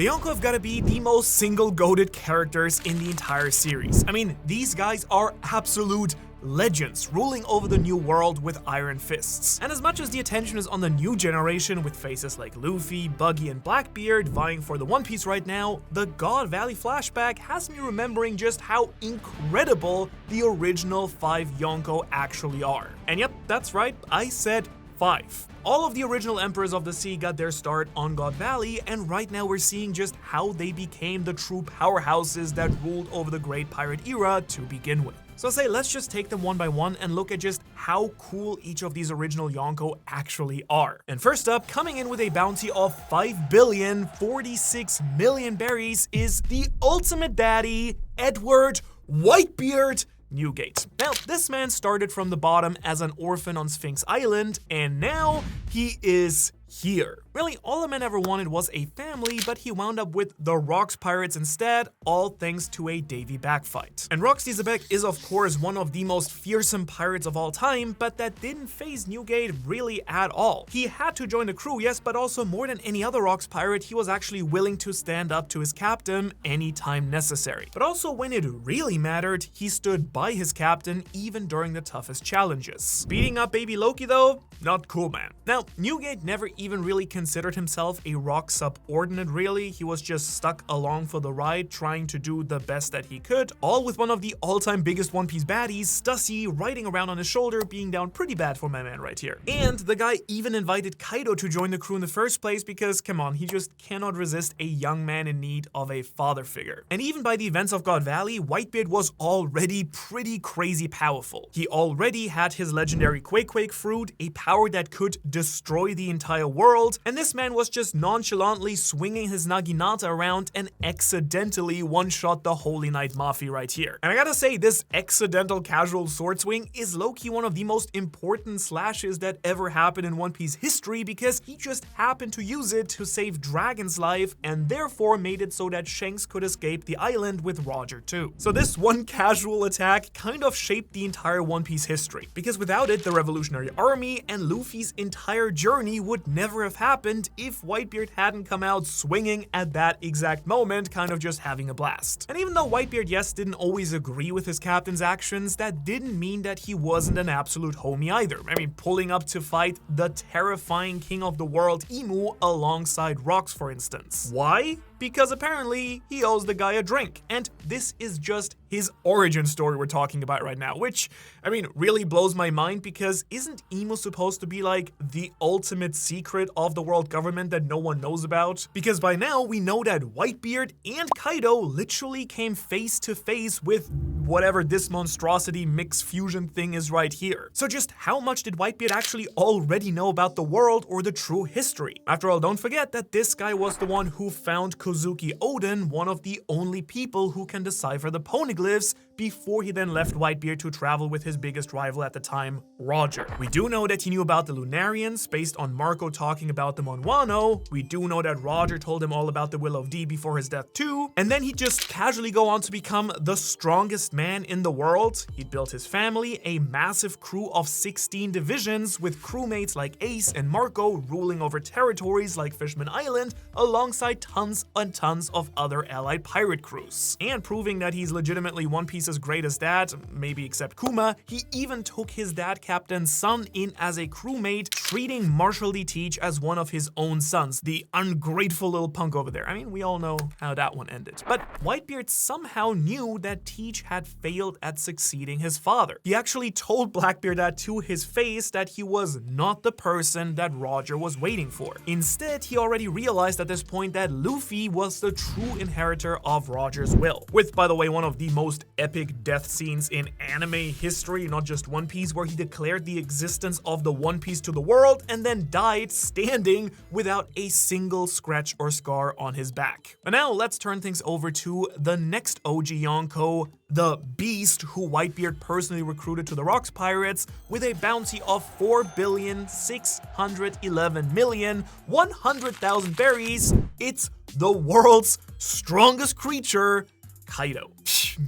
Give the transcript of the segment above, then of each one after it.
The Yonko have gotta be the most single-goated characters in the entire series. I mean, these guys are absolute legends, ruling over the new world with iron fists. And as much as the attention is on the new generation with faces like Luffy, Buggy, and Blackbeard vying for the One Piece right now, the God Valley flashback has me remembering just how incredible the original 5 Yonko actually are. And yep, that's right, I said 5. All of the original Emperors of the Sea got their start on God Valley, and right now we're seeing just how they became the true powerhouses that ruled over the Great Pirate Era to begin with. So I say let's just take them one by one and look at just how cool each of these original Yonko actually are. And first up, coming in with a bounty of 5,046,000,000 berries is the ultimate daddy, Edward Whitebeard Newgate. Now, this man started from the bottom as an orphan on Sphinx Island, and now he is here. Really, all the man ever wanted was a family, but he wound up with the Rocks Pirates instead, all thanks to a Davy backfight. And Rocks Zebek is of course one of the most fearsome pirates of all time, but that didn't faze Newgate really at all. He had to join the crew, yes, but also more than any other Rocks pirate, he was actually willing to stand up to his captain anytime necessary. But also when it really mattered, he stood by his captain even during the toughest challenges. Beating up baby Loki though, not cool, man. Now, Newgate never even really considered himself a rock subordinate really, he was just stuck along for the ride trying to do the best that he could, all with one of the all-time biggest One Piece baddies, Stussy, riding around on his shoulder, being down pretty bad for my man right here. And the guy even invited Kaido to join the crew in the first place because, come on, he just cannot resist a young man in need of a father figure. And even by the events of God Valley, Whitebeard was already pretty crazy powerful. He already had his legendary Quake fruit, a power that could destroy the entire world, and this man was just nonchalantly swinging his Naginata around and accidentally one-shot the Holy Knight Mafia right here. And I gotta say, this accidental casual sword swing is low-key one of the most important slashes that ever happened in One Piece history because he just happened to use it to save Dragon's life and therefore made it so that Shanks could escape the island with Roger too. So this one casual attack kind of shaped the entire One Piece history, because without it, the Revolutionary Army and Luffy's entire journey would never have happened if Whitebeard hadn't come out swinging at that exact moment, kind of just having a blast. And even though Whitebeard, yes, didn't always agree with his captain's actions, that didn't mean that he wasn't an absolute homie either. I mean, pulling up to fight the terrifying king of the world, Emu, alongside Rocks, for instance. Why? Because apparently he owes the guy a drink. And this is just his origin story we're talking about right now, which, I mean, really blows my mind because isn't Emu supposed to be like the ultimate secret of the world government that no one knows about? Because by now we know that Whitebeard and Kaido literally came face to face with whatever this monstrosity mix fusion thing is right here. So just how much did Whitebeard actually already know about the world or the true history? After all, don't forget that this guy was the one who found Kozuki Oden, one of the only people who can decipher the poneglyphs, before he then left Whitebeard to travel with his biggest rival at the time, Roger. We do know that he knew about the Lunarians based on Marco talking about them on Wano. We do know that Roger told him all about the Will of D before his death too. And then he'd just casually go on to become the strongest man in the world. He'd built his family, a massive crew of 16 divisions with crewmates like Ace and Marco ruling over territories like Fishman Island alongside tons and tons of other allied pirate crews. And proving that he's legitimately One Piece's greatest dad, maybe except Kuma, he even took his dad Captain's son in as a crewmate, treating Marshall D. Teach as one of his own sons, the ungrateful little punk over there. I mean, we all know how that one ended. But Whitebeard somehow knew that Teach had failed at succeeding his father. He actually told Blackbeard that to his face that he was not the person that Roger was waiting for. Instead, he already realized at this point that Luffy was the true inheritor of Roger's will. With, by the way, one of the most epic death scenes in anime history, not just One Piece, where he declared the existence of the One Piece to the world and then died standing without a single scratch or scar on his back. But now let's turn things over to the next OG Yonko, the Beast, who Whitebeard personally recruited to the Rocks Pirates with a bounty of 4,611,100,000 berries. It's the world's strongest creature, Kaido.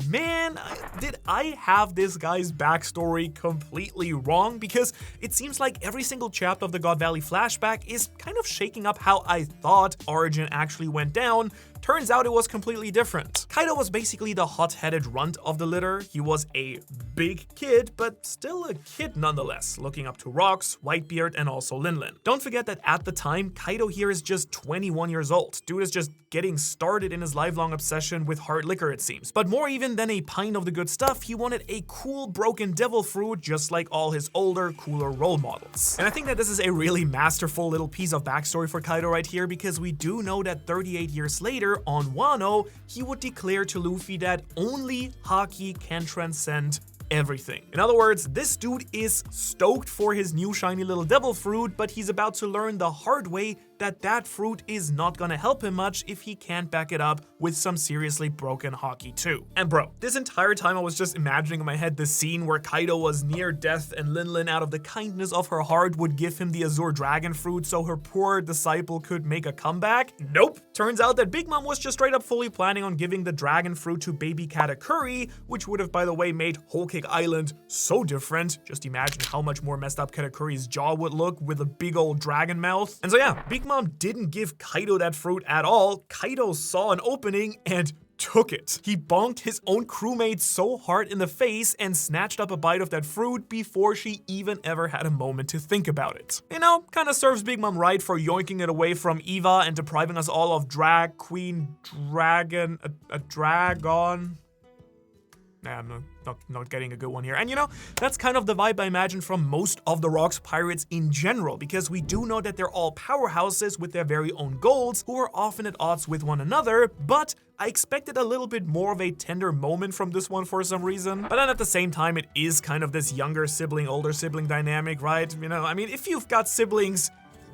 Man, did I have this guy's backstory completely wrong? Because it seems like every single chapter of the God Valley flashback is kind of shaking up how I thought Origin actually went down. Turns out it was completely different. Kaido was basically the hot-headed runt of the litter. He was a big kid, but still a kid nonetheless, looking up to Rocks, Whitebeard, and also Linlin. Don't forget that at the time, Kaido here is just 21 years old. Dude is just getting started in his lifelong obsession with hard liquor, it seems. But more even than a pint of the good stuff, he wanted a cool broken devil fruit, just like all his older, cooler role models. And I think that this is a really masterful little piece of backstory for Kaido right here, because we do know that 38 years later, on Wano, he would declare to Luffy that only Haki can transcend everything. In other words, this dude is stoked for his new shiny little devil fruit, but he's about to learn the hard way that that fruit is not gonna help him much if he can't back it up with some seriously broken Haki too. And bro, this entire time I was just imagining in my head the scene where Kaido was near death and Linlin, out of the kindness of her heart, would give him the Azure Dragon fruit so her poor disciple could make a comeback. Nope. Turns out that Big Mom was just straight up fully planning on giving the dragon fruit to baby Katakuri, which would have, by the way, made Whole Cake Island so different. Just imagine how much more messed up Katakuri's jaw would look with a big old dragon mouth. And so yeah, Big Mom didn't give Kaido that fruit at all. Kaido saw an opening and took it. He bonked his own crewmate so hard in the face and snatched up a bite of that fruit before she even ever had a moment to think about it. You know, kinda serves Big Mom right for yoinking it away from Eva and depriving us all of drag queen dragon, a dragon. Nah, I'm not getting a good one here. And you know, that's kind of the vibe I imagine from most of the Rocks pirates in general, because we do know that they're all powerhouses with their very own goals who are often at odds with one another, but I expected a little bit more of a tender moment from this one for some reason. But then at the same time, it is kind of this younger sibling, older sibling dynamic, right? You know, I mean, if you've got siblings,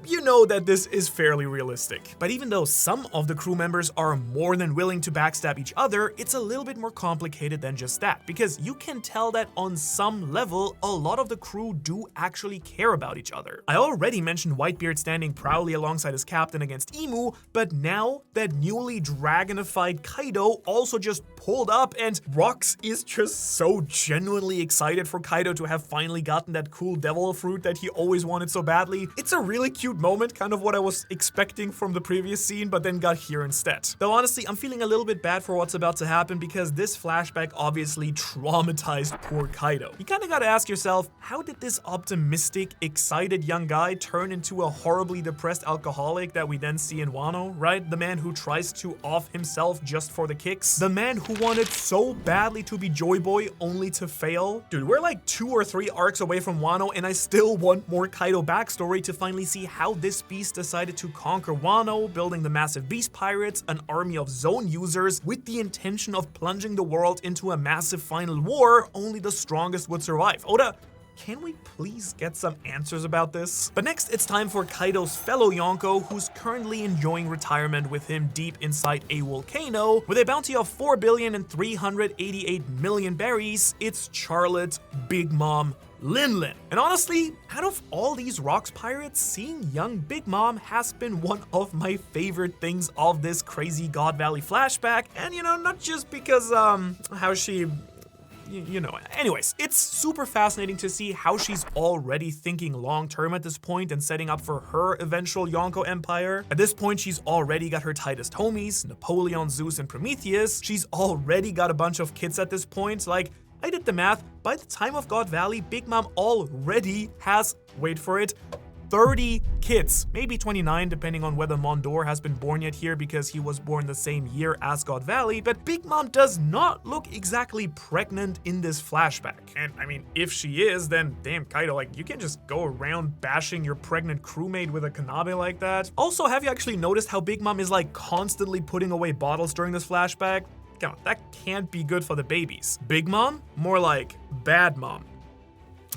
you know that this is fairly realistic. But even though some of the crew members are more than willing to backstab each other, it's a little bit more complicated than just that, because you can tell that on some level, a lot of the crew do actually care about each other. I already mentioned Whitebeard standing proudly alongside his captain against Emu, but now that newly dragonified Kaido also just pulled up, and Rocks is just so genuinely excited for Kaido to have finally gotten that cool devil fruit that he always wanted so badly. It's a really cute moment, kind of what I was expecting from the previous scene, but then got here instead. Though honestly, I'm feeling a little bit bad for what's about to happen, because this flashback obviously traumatized poor Kaido. You kinda gotta ask yourself, how did this optimistic, excited young guy turn into a horribly depressed alcoholic that we then see in Wano, right? The man who tries to off himself just for the kicks. The man who wanted so badly to be Joy Boy only to fail. Dude, we're like 2 or 3 arcs away from Wano, and I still want more Kaido backstory to finally see how this beast decided to conquer Wano, building the massive beast pirates, an army of zone users, with the intention of plunging the world into a massive final war. Only the strongest would survive. Oda, can we please get some answers about this? But next, it's time for Kaido's fellow Yonko, who's currently enjoying retirement with him deep inside a volcano. With a bounty of 4,388,000,000 berries, it's Charlotte, Big Mom, Linlin. And honestly, out of all these Rocks pirates, seeing young Big Mom has been one of my favorite things of this crazy God Valley flashback. And you know, not just because how she, you know, anyways, it's super fascinating to see how she's already thinking long-term at this point and setting up for her eventual Yonko empire. At this point, she's already got her tightest homies, Napoleon, Zeus, and Prometheus. She's already got a bunch of kids at this point. Like, I did the math. By the time of God Valley, Big Mom already has, wait for it, 30 kids, maybe 29 depending on whether Mondor has been born yet here, because he was born the same year as God Valley. But Big Mom does not look exactly pregnant in this flashback. And I mean, if she is, then damn Kaido, like, you can't just go around bashing your pregnant crewmate with a kanabe like that. Also, have you actually noticed how Big Mom is like constantly putting away bottles during this flashback? Come on, that can't be good for the babies. Big Mom? More like Bad Mom.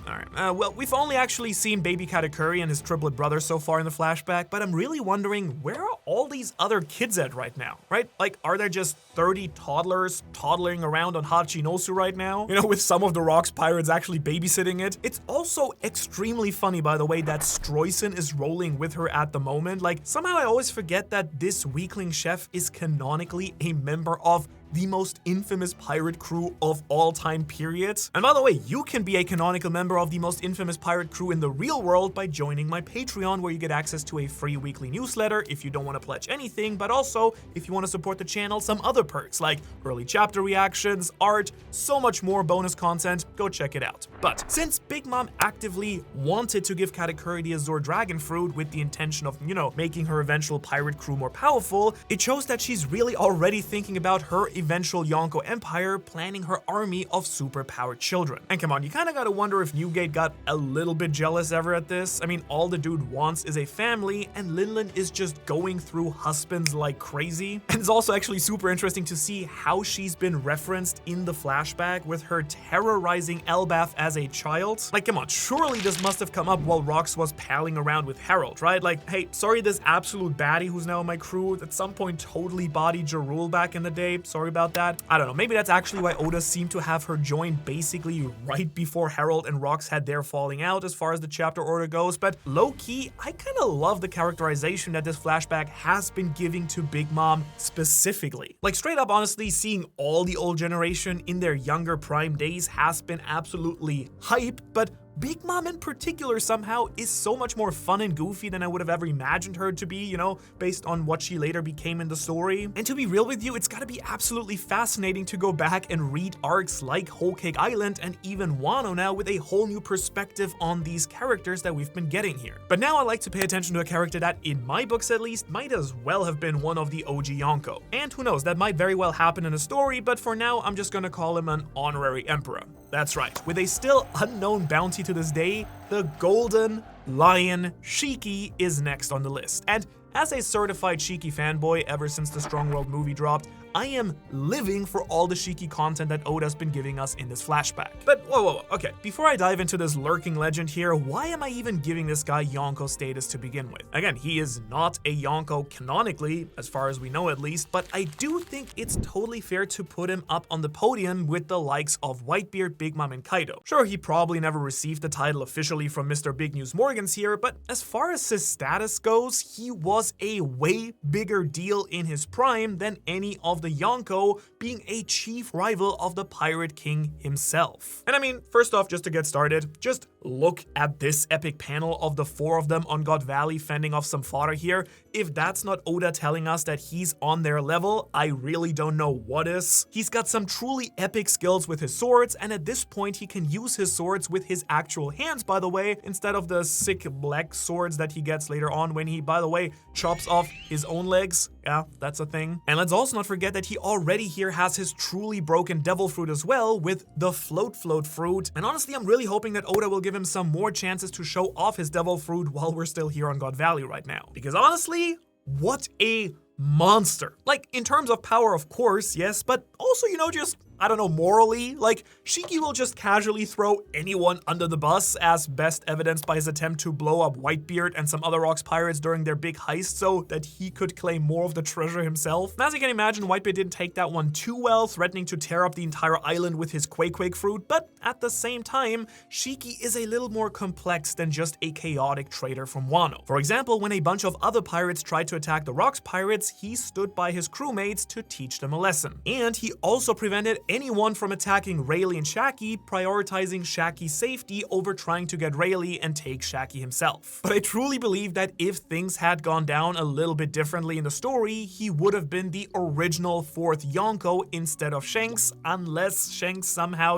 Alright, well, we've only actually seen baby Katakuri and his triplet brother so far in the flashback, but I'm really wondering, where are all these other kids at right now, right? Like, are there just 30 toddlers toddling around on Hachinosu right now? You know, with some of the Rocks pirates actually babysitting it. It's also extremely funny, by the way, that Stroyson is rolling with her at the moment. Like, somehow I always forget that this weakling chef is canonically a member of the most infamous pirate crew of all time, period. And by the way, you can be a canonical member of the most infamous pirate crew in the real world by joining my Patreon, where you get access to a free weekly newsletter if you don't want to pledge anything, but also if you want to support the channel, some other perks like early chapter reactions, art, so much more bonus content. Go check it out. But since Big Mom actively wanted to give Katakuri the Azure Dragon Fruit with the intention of, making her eventual pirate crew more powerful, it shows that she's really already thinking about her eventual Yonko Empire, planning her army of superpowered children. And come on, you kind of gotta wonder if Newgate got a little bit jealous ever at this. I mean, all the dude wants is a family, and Linlin is just going through husbands like crazy. And it's also actually super interesting to see how she's been referenced in the flashback with her terrorizing Elbaf as a child. Like, come on, surely this must have come up while Rox was palling around with Harold, right? Like, hey, sorry, this absolute baddie who's now in my crew at some point totally bodied Jarul back in the day. Sorry about that. I don't know, maybe that's actually why Oda seemed to have her join basically right before Harold and Rox had their falling out as far as the chapter order goes. But low-key, I kind of love the characterization that this flashback has been giving to Big Mom specifically. Like, straight up, honestly, seeing all the old generation in their younger prime days has been absolutely hype, but Big Mom in particular somehow is so much more fun and goofy than I would have ever imagined her to be, based on what she later became in the story. And to be real with you, it's gotta be absolutely fascinating to go back and read arcs like Whole Cake Island and even Wano now with a whole new perspective on these characters that we've been getting here. But now I like to pay attention to a character that, in my books at least, might as well have been one of the OG Yonko. And who knows, that might very well happen in a story, but for now, I'm just gonna call him an honorary emperor. That's right, with a still unknown bounty to this day, the Golden Lion Shiki is next on the list. And as a certified Shiki fanboy ever since the Strong World movie dropped, I am living for all the Shiki content that Oda's been giving us in this flashback. But whoa, okay, before I dive into this lurking legend here, why am I even giving this guy Yonko status to begin with? Again, he is not a Yonko canonically, as far as we know at least, but I do think it's totally fair to put him up on the podium with the likes of Whitebeard, Big Mom, and Kaido. Sure, he probably never received the title officially from Mr. Big News Morgans here, but as far as his status goes, he was a way bigger deal in his prime than any of the Yonko, being a chief rival of the Pirate King himself. And I mean, first off, just to get started, just look at this epic panel of the four of them on God Valley fending off some fodder here. If that's not Oda telling us that he's on their level, I really don't know what is. He's got some truly epic skills with his swords, and at this point he can use his swords with his actual hands, by the way, instead of the sick black swords that he gets later on when he, by the way, chops off his own legs. Yeah, that's a thing. And let's also not forget that he already here has his truly broken devil fruit as well with the float fruit. And honestly, I'm really hoping that Oda will give him some more chances to show off his devil fruit while we're still here on God Valley right now. Because honestly, what a monster. Like, in terms of power, of course, yes, but also, just, I don't know, morally, like, Shiki will just casually throw anyone under the bus, as best evidenced by his attempt to blow up Whitebeard and some other Rocks pirates during their big heist so that he could claim more of the treasure himself. And as you can imagine, Whitebeard didn't take that one too well, threatening to tear up the entire island with his Quake fruit, but at the same time, Shiki is a little more complex than just a chaotic traitor from Wano. For example, when a bunch of other pirates tried to attack the Rocks pirates, he stood by his crewmates to teach them a lesson. And he also prevented anyone from attacking Rayleigh and Shaki, prioritizing Shaki's safety over trying to get Rayleigh and take Shaki himself. But I truly believe that if things had gone down a little bit differently in the story, he would have been the original fourth Yonko instead of Shanks, unless Shanks somehow,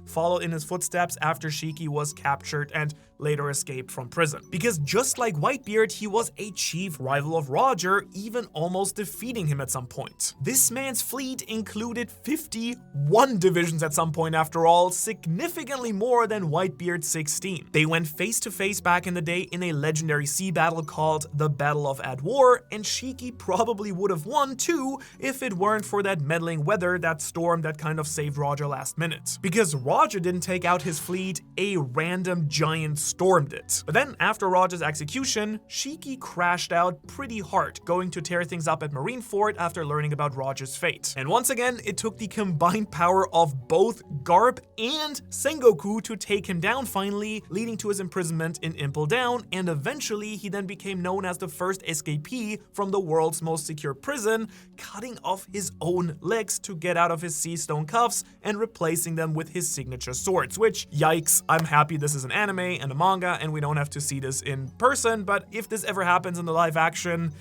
followed in his footsteps after Shiki was captured and later escaped from prison. Because just like Whitebeard, he was a chief rival of Roger, even almost defeating him at some point. This man's fleet included 51 divisions at some point after all, significantly more than Whitebeard's 16. They went face to face back in the day in a legendary sea battle called the Battle of Adwar, and Shiki probably would have won too if it weren't for that meddling weather, that storm that kind of saved Roger last minute. Because Roger didn't take out his fleet, a random giant stormed it. But then after Roger's execution, Shiki crashed out pretty hard, going to tear things up at Marineford after learning about Roger's fate. And once again, it took the combined power of both Garp and Sengoku to take him down finally, leading to his imprisonment in Impel Down, and eventually he then became known as the first escapee from the world's most secure prison, cutting off his own legs to get out of his sea stone cuffs and replacing them with his signature swords, which, yikes, I'm happy this is an anime and a manga and we don't have to see this in person, but if this ever happens in the live action,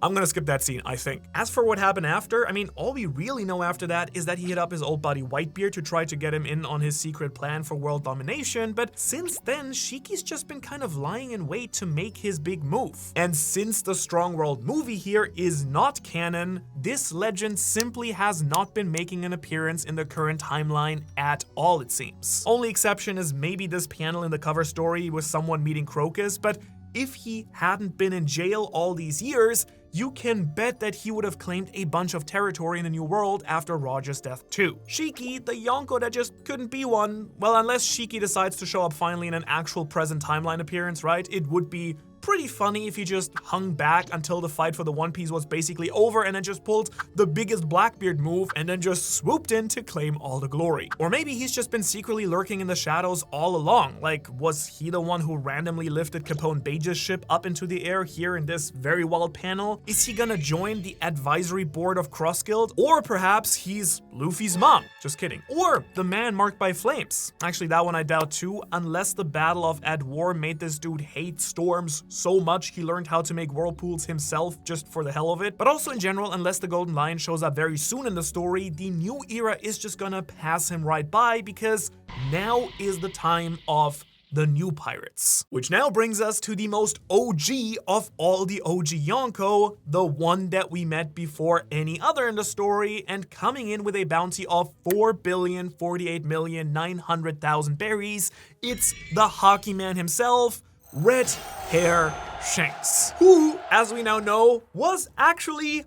I'm gonna skip that scene, I think. As for what happened after, I mean, all we really know after that is that he hit up his old buddy Whitebeard to try to get him in on his secret plan for world domination, but since then, Shiki's just been kind of lying in wait to make his big move. And since the Strong World movie here is not canon, this legend simply has not been making an appearance in the current timeline at all, it seems. Only exception is maybe this panel in the cover story with someone meeting Crocus, but if he hadn't been in jail all these years, you can bet that he would have claimed a bunch of territory in the New World after Roger's death too. Shiki, the Yonko that just couldn't be one, well, unless Shiki decides to show up finally in an actual present timeline appearance, right? It would be pretty funny if he just hung back until the fight for the One Piece was basically over and then just pulled the biggest Blackbeard move and then just swooped in to claim all the glory. Or maybe he's just been secretly lurking in the shadows all along. Like, was he the one who randomly lifted Capone Bege's ship up into the air here in this very wild panel? Is he gonna join the advisory board of Cross Guild? Or perhaps he's Luffy's mom. Just kidding. Or the man marked by flames. Actually, that one I doubt too, unless the Battle of Ad War made this dude hate storms so much he learned how to make whirlpools himself just for the hell of it. But also in general, unless the Golden Lion shows up very soon in the story, the new era is just gonna pass him right by because now is the time of the new pirates. Which now brings us to the most OG of all the OG Yonko, the one that we met before any other in the story, and coming in with a bounty of 4,048,900,000 berries, it's the hockey man himself, Red Hair Shanks, who, as we now know, was actually,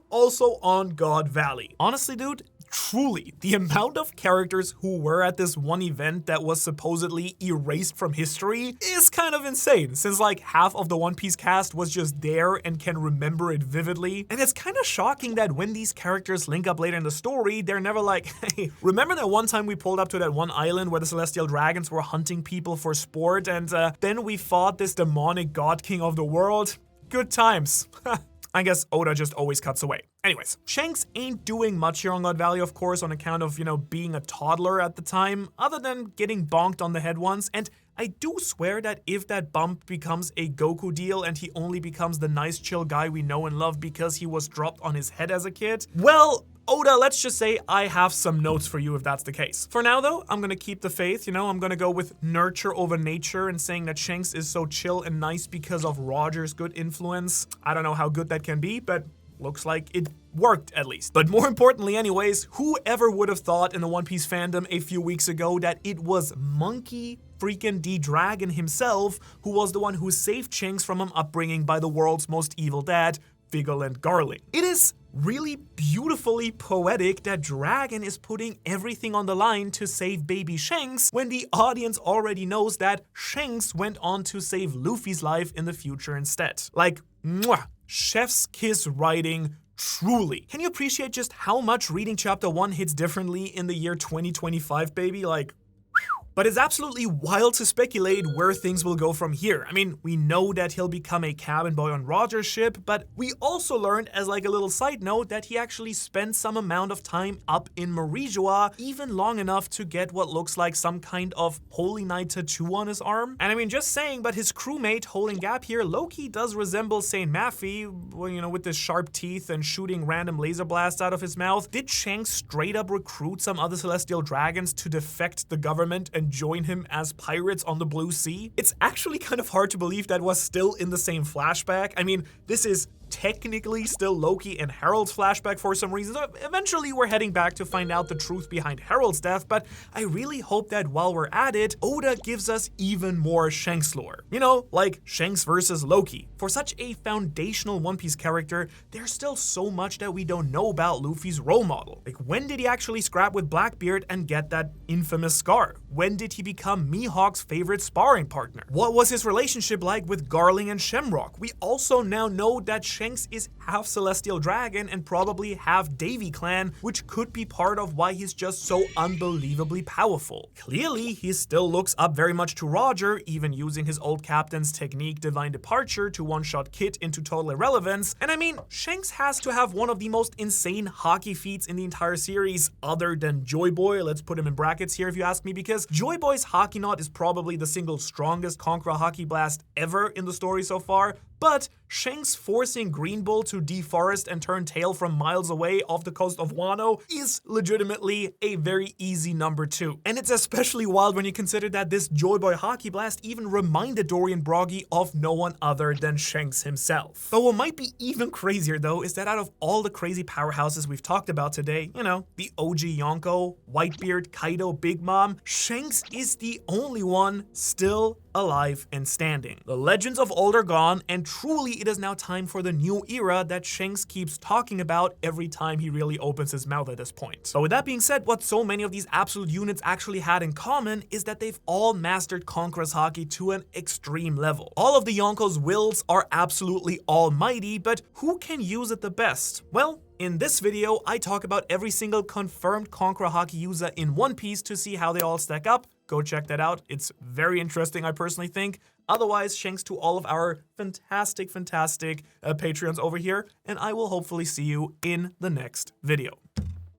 also on God Valley. Honestly, dude, truly, the amount of characters who were at this one event that was supposedly erased from history is kind of insane, since like half of the One Piece cast was just there and can remember it vividly. And it's kind of shocking that when these characters link up later in the story, they're never like, hey, remember that one time we pulled up to that one island where the Celestial Dragons were hunting people for sport and then we fought this demonic god king of the world? Good times. I guess Oda just always cuts away. Anyways, Shanks ain't doing much here on God Valley, of course, on account of, being a toddler at the time, other than getting bonked on the head once, and I do swear that if that bump becomes a Goku deal and he only becomes the nice chill guy we know and love because he was dropped on his head as a kid, well, Oda, let's just say I have some notes for you if that's the case. For now though, I'm gonna keep the faith, I'm gonna go with nurture over nature and saying that Shanks is so chill and nice because of Roger's good influence. I don't know how good that can be, but looks like it worked at least. But more importantly anyways, whoever would have thought in the One Piece fandom a few weeks ago that it was Monkey freaking D. Dragon himself who was the one who saved Shanks from an upbringing by the world's most evil dad, Vigilant Garling. It is really beautifully poetic that Dragon is putting everything on the line to save baby Shanks when the audience already knows that Shanks went on to save Luffy's life in the future instead. Like, mwah, chef's kiss writing. Truly. Can you appreciate just how much reading chapter 1 hits differently in the year 2025, baby? Like, but it's absolutely wild to speculate where things will go from here. I mean, we know that he'll become a cabin boy on Roger's ship, but we also learned, as like a little side note, that he actually spent some amount of time up in Marijoa, even long enough to get what looks like some kind of Holy Knight tattoo on his arm. And I mean, just saying, but his crewmate, Holding Gap here, low-key does resemble Saint Maffy, well, with his sharp teeth and shooting random laser blasts out of his mouth. Did Shanks straight up recruit some other Celestial Dragons to defect the government and join him as pirates on the Blue Sea? It's actually kind of hard to believe that was still in the same flashback. I mean, this is technically still Loki and Harold's flashback for some reason. So eventually we're heading back to find out the truth behind Harold's death, but I really hope that while we're at it, Oda gives us even more Shanks lore. You know, like Shanks versus Loki. For such a foundational One Piece character, there's still so much that we don't know about Luffy's role model. Like, when did he actually scrap with Blackbeard and get that infamous scar? When did he become Mihawk's favorite sparring partner? What was his relationship like with Garling and Shamrock? We also now know that Shanks is half Celestial Dragon and probably half Davy Clan, which could be part of why he's just so unbelievably powerful. Clearly, he still looks up very much to Roger, even using his old captain's technique Divine Departure to one-shot Kid into total irrelevance. And I mean, Shanks has to have one of the most insane hockey feats in the entire series, other than Joy Boy. Let's put him in brackets here if you ask me, because Joy Boy's Hockey Knot is probably the single strongest Conqueror Hockey Blast ever in the story so far. But Shanks forcing Green Bull to deforest and turn tail from miles away off the coast of Wano is legitimately a very easy number 2. And it's especially wild when you consider that this Joy Boy Hockey Blast even reminded Dorian Broggy of no one other than Shanks himself. But what might be even crazier though is that out of all the crazy powerhouses we've talked about today, you know, the OG Yonko, Whitebeard, Kaido, Big Mom, Shanks is the only one still alive and standing. The legends of old are gone, and truly it is now time for the new era that Shanks keeps talking about every time he really opens his mouth at this point. But with that being said, what so many of these absolute units actually had in common is that they've all mastered Conqueror's Hockey to an extreme level. All of the Yonko's wills are absolutely almighty, but who can use it the best? Well, in this video, I talk about every single confirmed Conqueror Hockey user in One Piece to see how they all stack up. Go check that out. It's very interesting, I personally think. Otherwise, thanks to all of our fantastic Patreons over here, and I will hopefully see you in the next video.